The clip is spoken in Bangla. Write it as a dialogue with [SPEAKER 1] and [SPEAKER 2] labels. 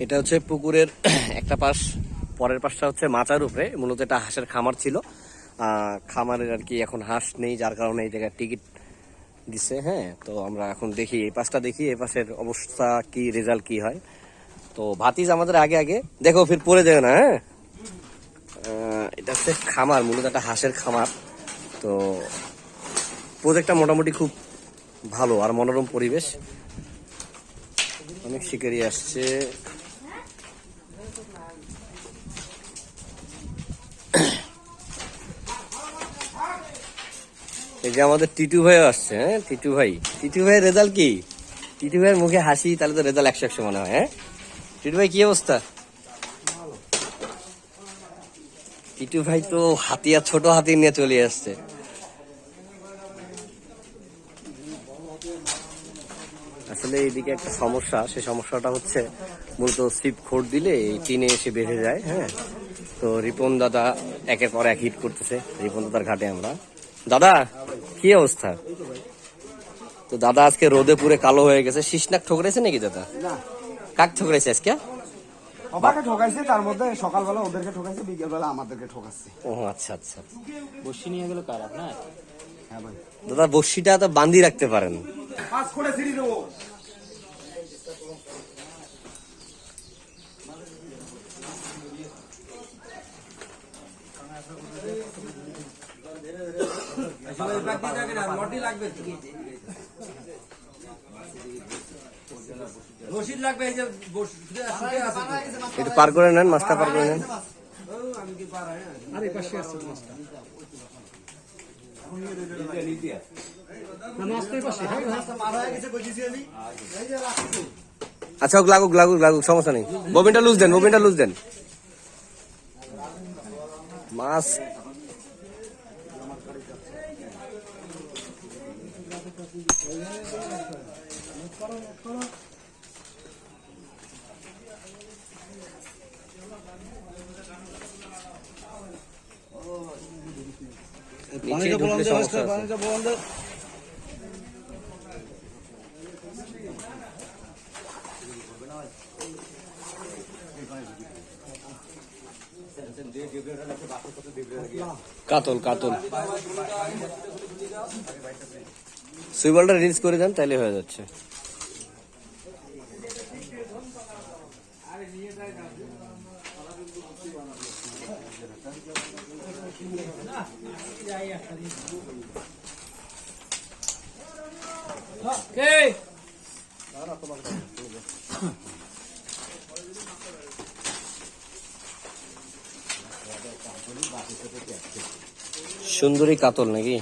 [SPEAKER 1] এটা হচ্ছে পুকুরের একটা পাশ, পরের পাশটা হচ্ছে মাচার উপরে। মূলত এটা হাঁসের খামার ছিল, খামারের আর কি এখন হাঁস নেই, যার কারণে এই জায়গায় টিকিট দিছে। হ্যাঁ, তো আমরা এখন দেখি এই পাশটা, দেখি এই পাশের অবস্থা কি, রেজাল্ট কি হয়। তো ভাতিজ আমাদের আগে আগে দেখো, ফির পড়ে যাবে না। হ্যাঁ, এটা হচ্ছে খামার, মূলত একটা হাঁসের খামার। তো প্রজেক্টটা মোটামুটি খুব ভালো আর মনোরম পরিবেশ, অনেক শিকারি আসছে। এই যে আমাদের টিটু ভাইও আসছে। হ্যাঁ, টিটু ভাইয়ের রেজাল্ট কি? টিটু ভাইয়ের মুখে হাসি, তাহলে তো রেজাল্ট 100 মনে হয়। হ্যাঁ টিটু ভাই, কি অবস্থা? টিটু ভাই তো হাতিয়া, ছোট হাতি নিয়ে চলে আসছে। আসলে এইদিকে একটা সমস্যা, সেই সমস্যাটা হচ্ছে মূলত সিপ খোর দিলে এই টিনে এসে বেঁধে যায়। হ্যাঁ, তো রিপন দাদা একের পর এক হিট করতেছে। রিপন দাদার ঘাটে আমরা। দাদা, কি অবস্থা? তো দাদা আজকে রোদে পুরে কালো হয়ে গেছে। শীষনাক ঠকরেছে নাকি দাদা? কাক ঠকরেছে আজকে?
[SPEAKER 2] বাবাকে ঠকাইছে, তার মধ্যে সকালবেলা ওদেরকে ঠকাইছে, বিকেলবেলা আমাদেরকে ঠকাচ্ছে।
[SPEAKER 1] ও আচ্ছা আচ্ছা।
[SPEAKER 3] বসি নিয়ে গেল কার আপনার?
[SPEAKER 2] হ্যাঁ ভাই,
[SPEAKER 1] দাদা বড়শিটা তো বান্ধি রাখতে পারেন।
[SPEAKER 2] পাঁচ করে ছিড়ি দেবো।
[SPEAKER 1] একটু পার করে নেন, মাছটা পার করে নেন। আচ্ছা, লাগুক লাগুক লাগুক, সমস্যা নেই। ববিনটা লুজ দেন, ববিনটা লুজ দেন। মাছ নিচে ঢুকলে সমস্যা আছে। কাতল কাতল, সুইবলটা রিলিজ করে দেন, তাইলে হয়ে যাচ্ছে। সুন্দরী কাতল নাকি?